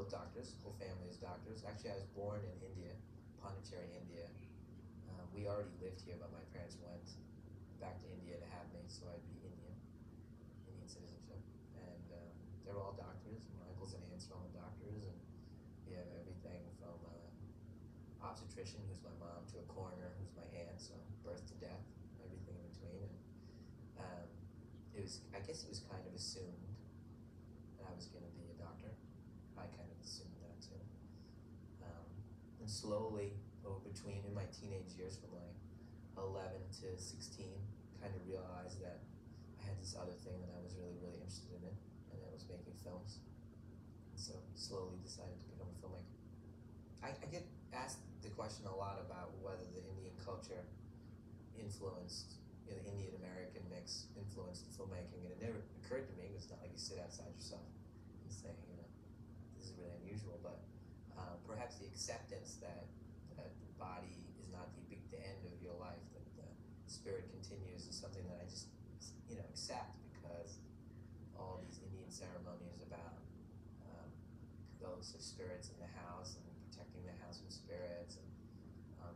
both doctors. Whole family is doctors. Actually, I was born in India, Pondicherry, India. We already lived here, but my parents went back to India to have me, so I'd be Indian citizenship. And they're all doctors. My uncles and aunts are all doctors, and we have everything from obstetrician, who's my mom, to a coroner, who's my aunt. So birth to death, everything in between. And I guess it was kind of assumed that I was going to be a doctor. I kind of assumed that too. And slowly, in my teenage years, from like 11 to 16, kind of realized that I had this other thing that I was really, really interested in, and that was making films. And so slowly decided to become a filmmaker. I get asked the question a lot about whether the Indian culture influenced, the Indian American mix influenced filmmaking, and it never occurred to me. It's not like you sit outside yourself and say, this is really unusual, but perhaps the acceptance that the body is not the end of your life, that the spirit continues, is something that I just accept, because all these Indian ceremonies about ghosts of spirits in the house and protecting the house from spirits, and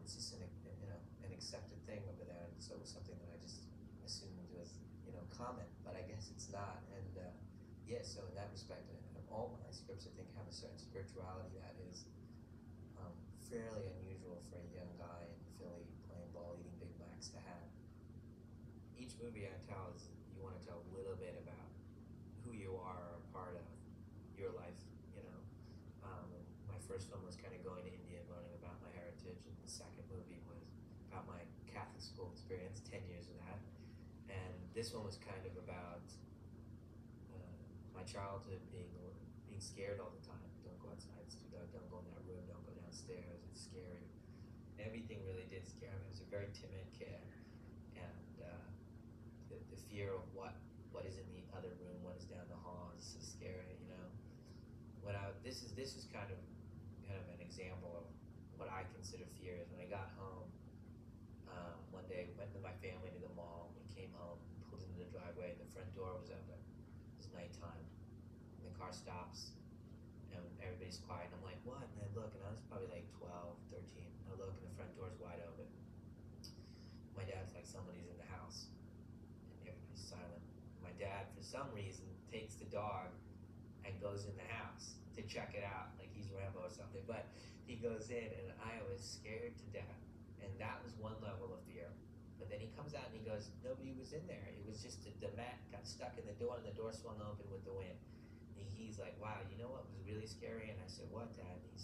it's just an accepted thing over there, and so it was something that I just assumed was common, but I guess it's not. And so in that respect, all my scripts, I think, have a certain spirituality that is fairly unusual for a young guy in Philly playing ball, eating Big Macs to have. Each movie I tell is, you want to tell a little bit about who you are, or a part of your life, my first film was kind of going to India and learning about my heritage, and the second movie was about my Catholic school experience, 10 years of that. And this one was kind of about my childhood being scared all the time. Don't go outside, it's too dark, don't go in that room, don't go downstairs, it's scary. Everything really did scare me. I was a very timid kid, and the fear of what is in the other room, what is down the hall, is so scary, This is kind of an example of what I consider fear is. When I got home, one day, went with my family to the mall, we came home, pulled into the driveway, the front door was open. It was nighttime, and the car stops, and everybody's quiet, and I'm like, what? And I look, and I was probably like 12, 13, I look, and the front door's wide open. My dad's like, somebody's in the house, and everybody's silent. My dad, for some reason, takes the dog and goes in the house to check it out, like he's Rambo or something. But he goes in, and I was scared to death, and that was one level of fear. But then he comes out and he goes, nobody was in there. It was just the mat got stuck in the door, and the door swung open with the wind. And he's like, wow, you know what was really scary? And I said, what, Dad? And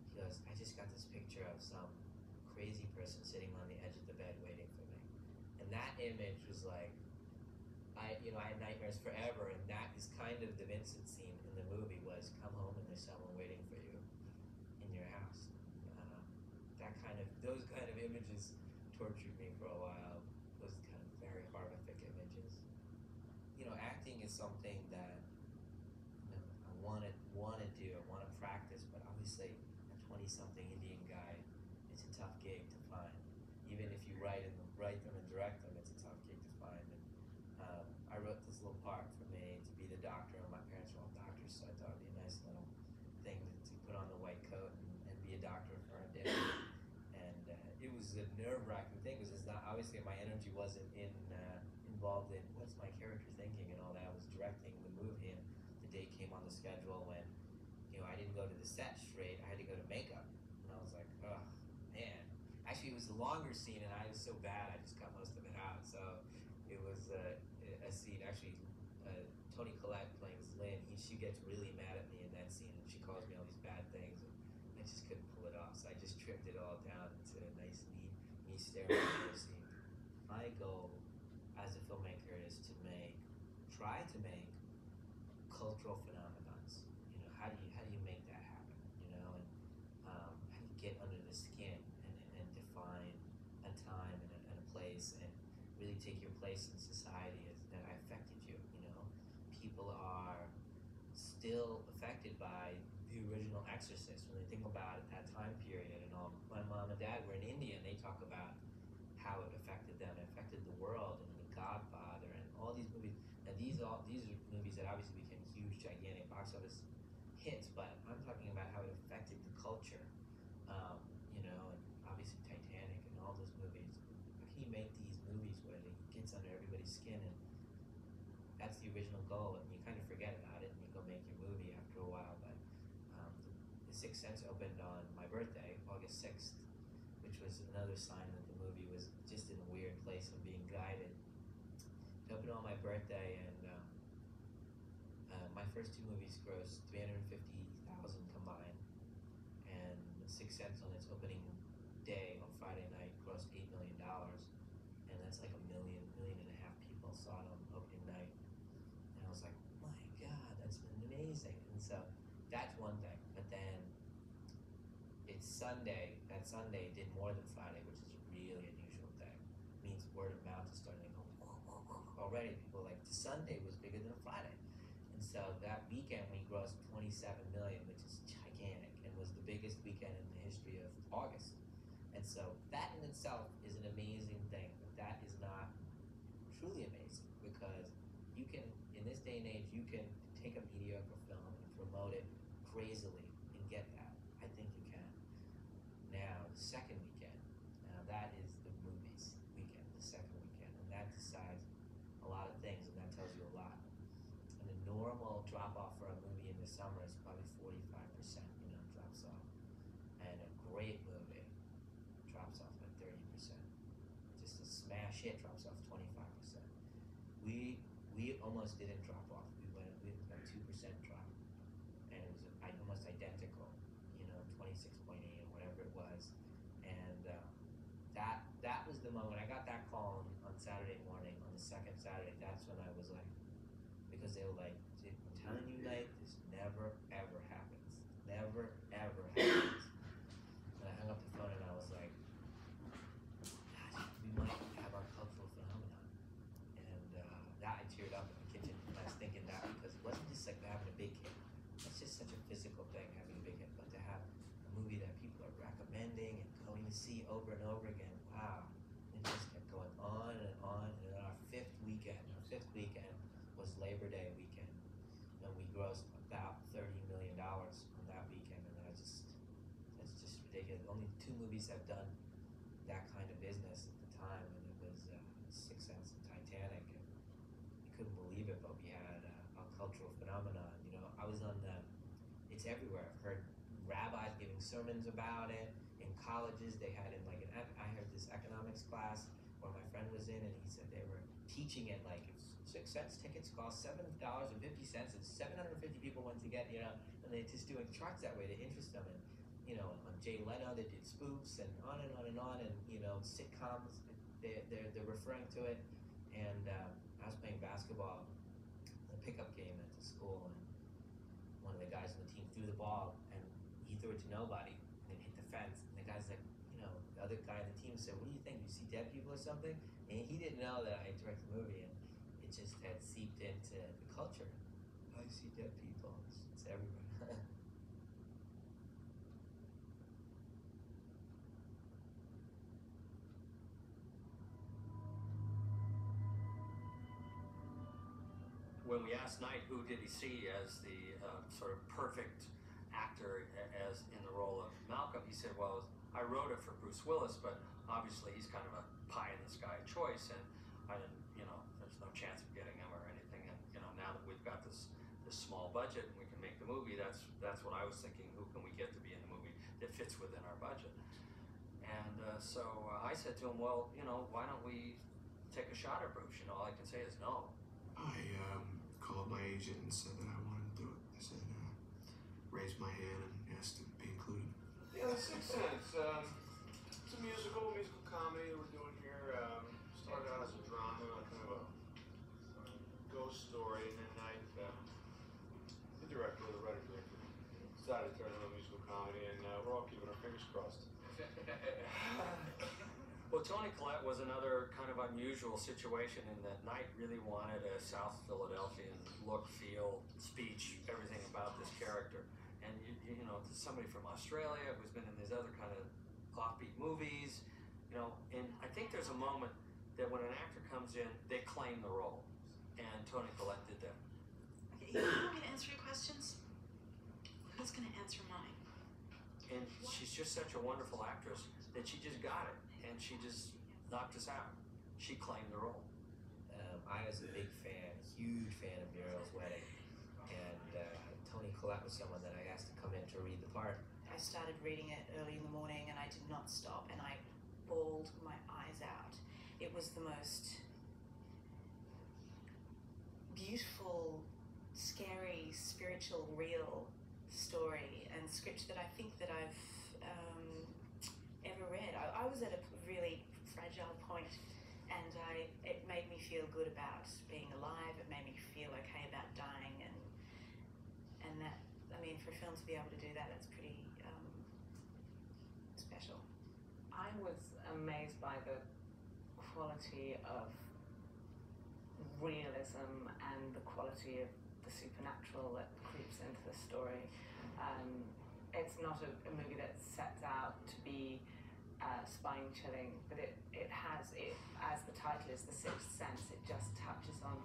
he goes, I just got this picture of some crazy person sitting on the edge of the bed waiting for me. And that image was like, I had nightmares forever, and that is kind of the Vincent scene in the movie, was come home and there's someone waiting for you in your house. Those kind of images tortured me for a while. Those kind of very horrific images. Acting is something that I want to do, I want to practice, but obviously a 20-something Indian guy, it's a tough gig to find. Even if you write them and direct them, it's a tough gig to find. I wrote this little part for me to be the doctor, and my parents were all doctors, so I thought it'd be a nice little thing to put on the white coat and be a doctor for a day. And it was a nerve-wracking thing, because it's not, obviously my energy wasn't involved in what's my character thinking and all that. I was directing the movie, and the day came on the schedule when I didn't go to the set straight. I had to go to makeup, and I was like, oh man. Actually, it was a longer scene, and I was so bad I just cut most of it out. So it was a scene, actually, Toni Collette playing Lynn, she gets really mad at me in that scene, and she calls me all these bad things, and I just couldn't pull it off, so I just trimmed it all down into a nice, neat, me staring at the scene. My goal as a filmmaker is to try to make cultural phenomenons. How do you make that happen? And how do you get under the skin and define a time and a place, and really take your place in society that affected you. People are still affected by the original Exorcist when they think about it, that time period and all. My mom and dad were in India, and they talk about how it affected them, it affected the world, and The Godfather, and all these movies. And these are movies that obviously became huge, gigantic box office hits, but I'm talking about how it affected the culture. You know, and obviously Titanic and all those movies. How can you make these movies where it gets under everybody's skin, and that's the original goal, and you kind of forget about it and you go make your movie after a while. But the Sixth Sense opened on my birthday, August 6th, which was another sign that the movie was just in a weird place of being guided. It opened on my birthday, and my first two movies grossed $350,000 combined, and Sixth Sense on its opening day on Friday night grossed $8 million, and that's like a million and a half people saw it on opening night, and I was like, my God, that's amazing. And so that's one thing. But then it's Sunday. That Sunday did more than Friday, which is a really unusual thing. It means word of mouth is starting to go already. People are like, Sunday was bigger than Friday. And so that weekend we grossed 27 million, which is gigantic, and was the biggest weekend in the history of August. And so that in itself is an amazing thing, but that is not truly amazing, because you can, in this day and age, you can take a mediocre film and promote it crazily and get that. I think you can. Now, the second weekend, now that is the movies weekend, the second weekend, and that decides a lot of things, and that tells you a lot. And the normal drop-off for a movie in the summer is probably 45%, drops off. And a great movie drops off at 30%. Just a smash hit drops off 25%. We almost didn't drop off. We went with a 2% drop, and it was almost identical, 26.8 or whatever it was. And that was the moment I got that call on Saturday morning, on the second Saturday. That's when I was like, because they were like, I'm telling you, Knight, this never ever happens. Never ever happens. And I hung up the phone and I was like, gosh, we might have our cultural phenomenon. And that I teared up in the kitchen. And I was thinking that because it wasn't just like having a big hit. That's just such a physical thing, having a big hit. But to have a movie that people are recommending and going to see over and over again, wow. It just kept going on and on. And then our fifth weekend was Labor Day weekend. And we grossed about $30 million on that weekend. And that's just ridiculous. Only two movies have done that kind of business at the time, and it was Sixth Sense and Titanic. And you couldn't believe it, but we had a cultural phenomenon. I was on it's everywhere. I've heard rabbis giving sermons about it. In colleges, they had I heard this economics class where my friend was in, and he said they were teaching it like it's Sixth Sense tickets cost $7.50, and 750 people went to get, and they're just doing charts that way to interest them. And on Jay Leno, they did spoofs and on and on and on, and sitcoms. They're referring to it. And I was playing basketball, a pickup game at the school, and one of the guys on the team threw the ball, and he threw it to nobody, and it hit the fence. And the guy's like, the other guy on the team said, "What do you think? You see dead people or something?" And he didn't know that I directed the movie, and it just had seeped into the culture. I see dead people. It's everywhere. When we asked Knight who did he see as the sort of perfect actor as in the role of Malcolm, he said, well, I wrote it for Bruce Willis, but obviously he's kind of a pie-in-the-sky choice, and I didn't, there's no chance of getting him or anything. And now that we've got this small budget and we can make the movie, that's what I was thinking. Who can we get to be in the movie that fits within our budget? And so I said to him, well, why don't we take a shot at Bruce? All I can say is no. I called my agent and said that I wanted to do it. I said, raised my hand and asked to be included. Yeah, The Sixth Sense. It's a musical comedy that we're doing here. Started out as a drama, kind of a ghost story, and then the director, the writer-director, decided to turn it into a musical comedy, and we're all keeping our fingers crossed. Well, Toni Collette was another kind of unusual situation in that Knight really wanted a South Philadelphian look, feel, speech, everything about this character. And somebody from Australia who's been in these other kind of offbeat movies, and I think there's a moment that when an actor comes in, they claim the role, and Toni Collette did that. Okay, you want me to answer your questions? was going to answer mine. And she's just such a wonderful actress that she just got it, and she just knocked us out. She claimed the role. I was a big fan, huge fan of Muriel's Wedding, and Toni Collette was someone that I asked to come in to read the part. I started reading it early in the morning and I did not stop, and I bawled my eyes out. It was the most beautiful, scary, spiritual, real story and script that I think that I've ever read. I was at a really fragile point, and it made me feel good about being alive. It made me feel okay about dying, and that, I mean, for a film to be able to do that, that's pretty special. I was amazed by the quality of realism and the quality of the supernatural that creeps into the story. It's not a movie that sets out to be spine-chilling, but it has, as the title is, The Sixth Sense. It just touches on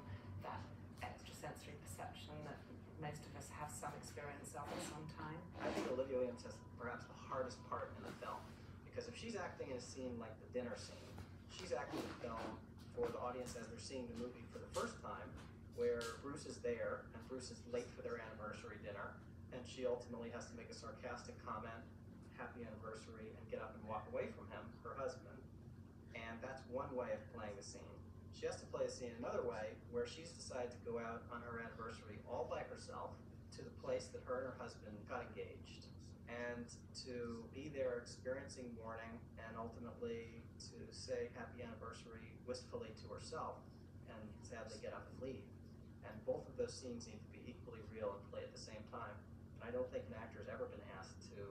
that extrasensory perception that most of us have some experience of at some time. I think Olivia Williams has perhaps the hardest part in the film, because if she's acting in a scene like the dinner scene, she's acting the film for the audience as they're seeing the movie for the first time, where Bruce is there and Bruce is late for their anniversary dinner, and she ultimately has to make a sarcastic comment, happy anniversary, and get up and walk away from him, her husband. And that's one way of playing the scene. She has to play the scene another way, where she's decided to go out on her anniversary all by herself to the place that her and her husband got engaged, and to be there experiencing mourning, and ultimately to say happy anniversary wistfully to herself, and sadly get up and leave. And both of those scenes need to be equally real and play at the same time. And I don't think an actor's ever been asked to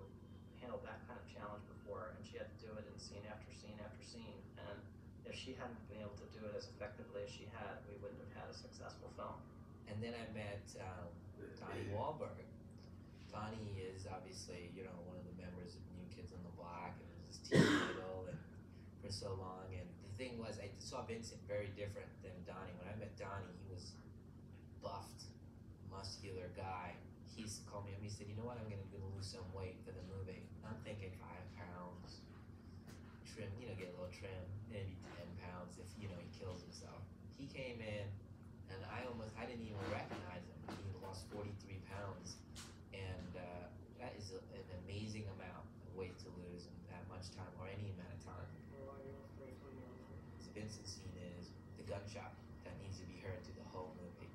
handle that kind of challenge before, and she had to do it in scene after scene after scene. And if she hadn't been able to do it as effectively as she had, we wouldn't have had a successful film. And then I met Donnie Wahlberg. Donnie is obviously, you know, one of the members of New Kids on the Block, and was his teen idol and for so long. And the thing was, I saw Vincent very different than Donnie. When I met Donnie, he was buffed, muscular guy. He used to call me up. He said, "You know what? I'm gonna lose some weight for the movie." I'm thinking 5 pounds, trim, you know, get a little trim, maybe 10 pounds if, you know, he kills himself. He came in, and I didn't even recognize him. He lost 43 pounds, and that is an amazing amount of weight to lose in that much time, or any amount of time. The Vincent scene is the gunshot that needs to be heard through the whole movie.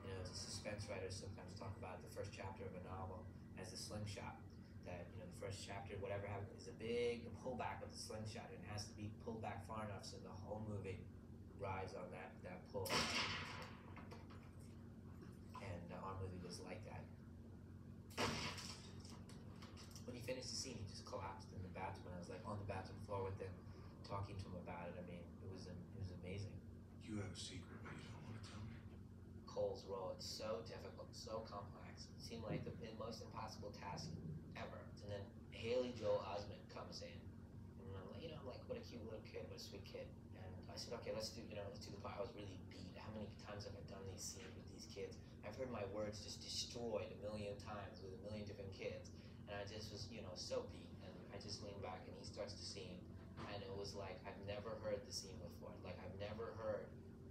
You know, the suspense writers sometimes talk about the first chapter of a novel as a slingshot. That, you know, the first chapter, whatever happens, is a big pullback of the slingshot, and it has to be pulled back far enough so the whole movie rides on that pull. And our movie was like that. When he finished the scene, he just collapsed in the bathroom, and I was like on the bathroom floor with him, talking to him about it. I mean, it was amazing. You have a secret, but you don't want to tell me. Cole's role, it's so difficult, so complex. It seemed like the most impossible task ever. And then Haley Joel Osment comes in, and I'm like, what a cute little kid, what a sweet kid. And I said, okay, let's do the part. I was really beat. How many times have I done these scenes with these kids? I've heard my words just destroyed 1,000,000 times with 1,000,000 different kids, and I just was, so beat. And I just leaned back, and he starts the scene, and it was like I've never heard the scene before. Like I've never heard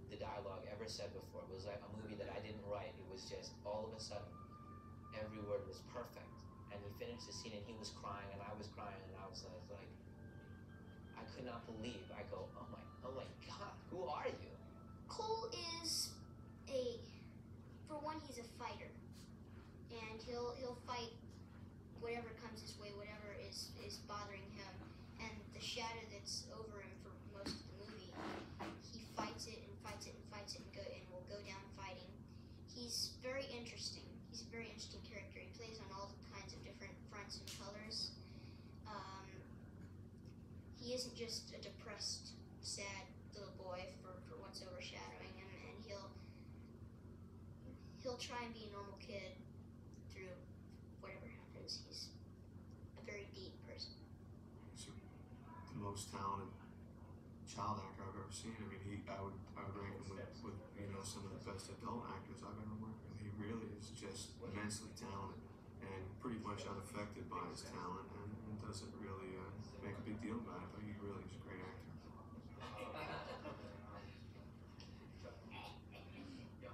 the dialogue ever said before. It was like a movie that I didn't write. It was just all of a sudden, every word was perfect. And he finished the scene, and he was crying, and I was crying, and I was like, I could not believe. I go, oh my God, who are you? Cole is for one, he's a fighter, and he'll fight whatever comes his way, whatever is bothering him, and the shadow that's over him for most of the movie, he fights it and fights it and fights it and will go down fighting. He's very interesting. He's a very interesting character. He plays on all kinds of different fronts and colors. He isn't just a depressed, sad little boy for what's overshadowing him, and he'll try and be a normal kid through whatever happens. He's a very deep person. He's the most talented child actor I've ever seen. I mean, I would rank him with some of the best adult actors I've ever worked with. He really is just immensely talented, and much unaffected by his talent and doesn't really make a big deal about it, but he really is a great actor.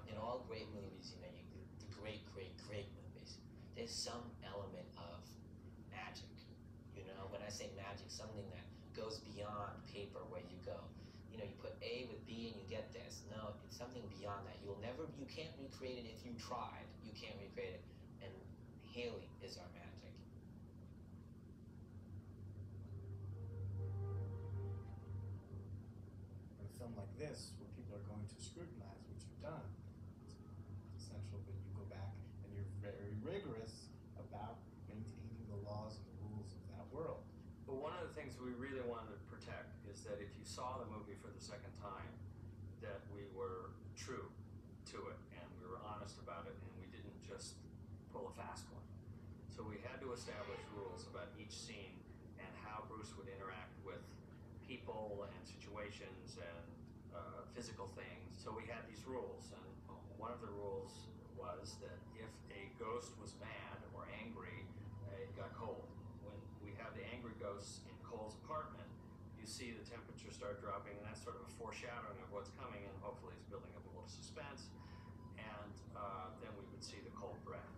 In all great movies, the great movies, there's some element of magic. When I say magic, something that goes beyond paper where you go. You put A with B and you get this. No, it's something beyond that. You can't recreate it if you tried. You can't recreate it. And Haley is our magic. In a film like this, where people are going to scrutinize what you've done, it's essential that you go back and you're very rigorous about maintaining the laws and the rules of that world. But one of the things we really wanted to protect is that if you saw the movie for the second time, that we were true to it and we were honest about it and we didn't just pull a fast one. So we had to establish rules about each scene and how Bruce would interact with people and situations and physical things. So we had these rules, and one of the rules was that if a ghost was mad or angry, it got cold. When we have the angry ghosts in Cole's apartment, you see the temperature start dropping, and that's sort of a foreshadowing of what's coming, and hopefully it's building up a little suspense. And then we would see the cold breath.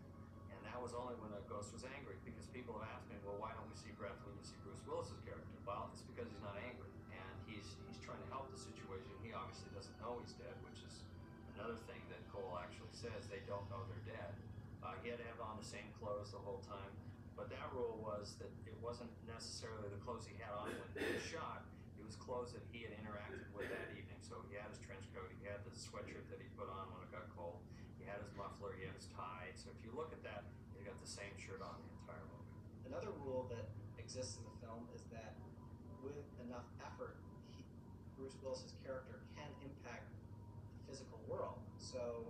And that was only when a ghost was angry, because people have asked me, well, why don't we see breath when you see Bruce Willis's character? Well, it's because he's not angry, and he's trying to help the situation. He obviously doesn't know he's dead, which is another thing that Cole actually says. They don't know they're dead. He had to have on the same clothes the whole time. But that rule was that it wasn't necessarily the clothes he had on when he was shot. It was clothes that he had interacted with that evening. So he had his trench coat, he had the sweatshirt that he put on when it got cold, he had his muffler, he had his tie. So if you look at that, he got the same shirt on the entire movie. Another rule that exists in the film is that with enough effort, Bruce Willis's character can impact the physical world. So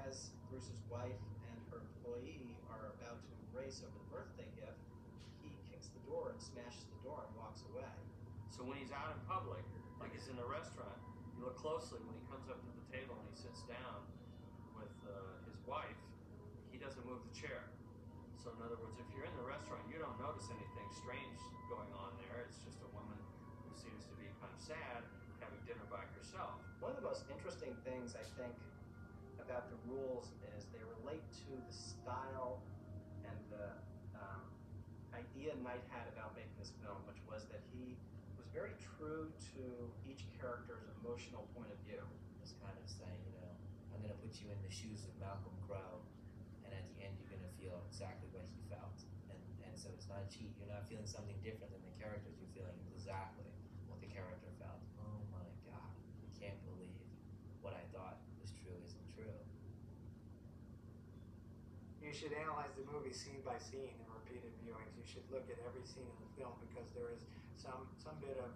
as Bruce's wife and her employee are about to race over the birthday gift, he kicks the door and smashes the door and walks away. So when he's out in public, like he's in a restaurant, you look closely when he comes up to the table and he sits down with his wife, he doesn't move the chair. So in other words, if you're in the restaurant, you don't notice anything strange going on there. It's just a woman who seems to be kind of sad having dinner by herself. One of the most interesting things, I think, about the rules is they relate to the style and the idea Knight had about making this film, which was that he was very true to each character's emotional point of view. It's kind of saying, I'm going to put you in the shoes of Malcolm Crowe, and at the end you're going to feel exactly what he felt. And so it's not a cheat. You're not feeling something different than the characters. You're feeling exactly what the character felt. Oh my God, I can't believe what I thought was true isn't true. You should analyze the movie scene by scene in repeated viewings. You should look at every scene in the film, because there is some bit of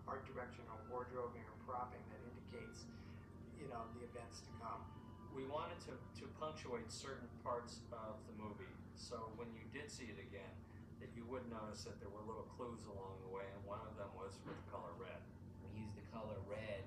art direction or wardrobing or propping that indicates, the events to come. We wanted to punctuate certain parts of the movie, so when you did see it again, that you would notice that there were little clues along the way, and one of them was with the color red. We used the color red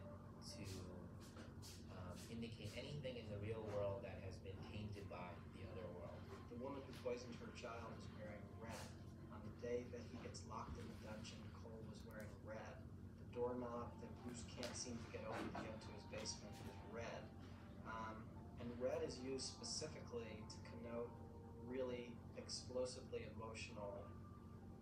to indicate anything in the real world that has been tainted by the other world. The woman who poisoned her child is wearing red. On the day that he gets locked in the dungeon, Cole was wearing red. The doorknob that Bruce can't seem to get open to get into his basement is red. And red is used specifically to connote really explosively emotional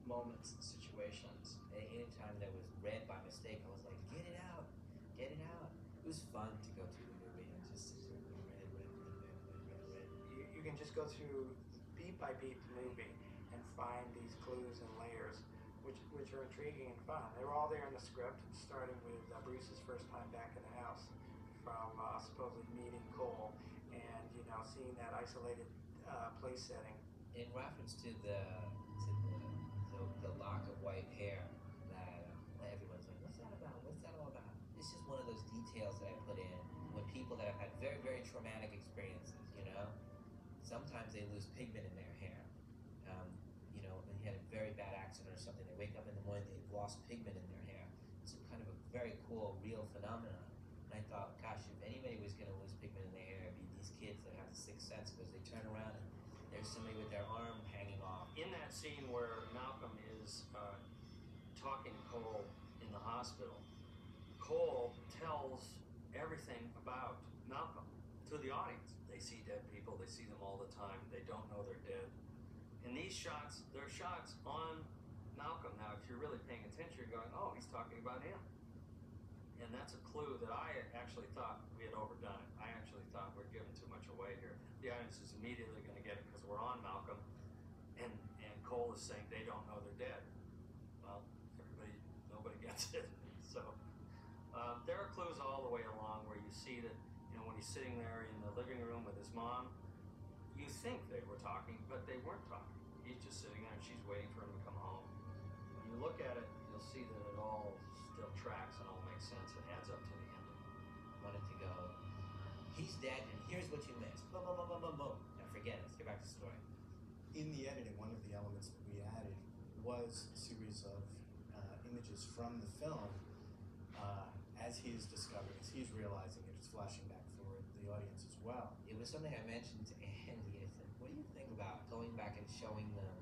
moments and situations. Anytime there was red by mistake, I was like, get it out, get it out. It was fun to go through the movie and just red. You can just go through beat by beat the movie and find these clues and layers, which are intriguing and fun. They were all there in the script, starting with Bruce's first time back in the house, from supposedly meeting Cole, and seeing that isolated place setting. In reference to the lock of white hair that everyone's like, what's that about? What's that all about? It's just one of those details that I put in when people that have had very, very traumatic experiences, sometimes they lose pigment in their hair. When you had a very bad accident or something, they wake up in the morning, they've lost pigment in their hair. It's kind of a very cool, real phenomenon. And I thought, gosh, if anybody was going to lose pigment in their hair, it'd be these kids that have the sixth sense, because they turn around and there's somebody with their arm hanging off, in that scene where Malcolm is talking to Cole in the hospital, Cole tells everything about Malcolm to the audience. They see dead people, they see them all the time, they don't know they're dead. And these shots, they're shots on Malcolm. Now, if you're really paying attention, you're going, oh, he's talking about him. And that's a clue that I actually thought we had overdone it. I actually thought we're giving too much away here. The audience is immediately going to get it because we're on Malcolm, and Cole is saying they don't know they're dead. Well, nobody gets it. So there are clues all the way along where you see that, when he's sitting there in the living room with his mom, you think they were talking, but they weren't talking. He's just sitting there and she's waiting for him to come home. When you look at it, you'll see that it all still tracks and all makes sense and adds up to the ending. Wanted to go, he's dead and here's what you missed. Boom, boom, boom, boom, boom, boom. Now forget it. Let's get back to the story. In the editing, one of the elements that we added was a series of images from the film as he's discovering, as he's realizing it, it's flashing back for the audience as well. It was something I mentioned to Andy. I said, what do you think about going back and showing them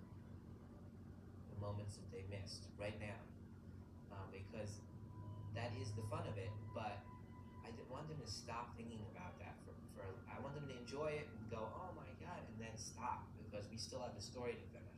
the moments that they missed right now? Because that is the fun of it, but I didn't want them to stop thinking about that. I want them to enjoy it and go, oh my God, and then stop, because we still have the story to finish.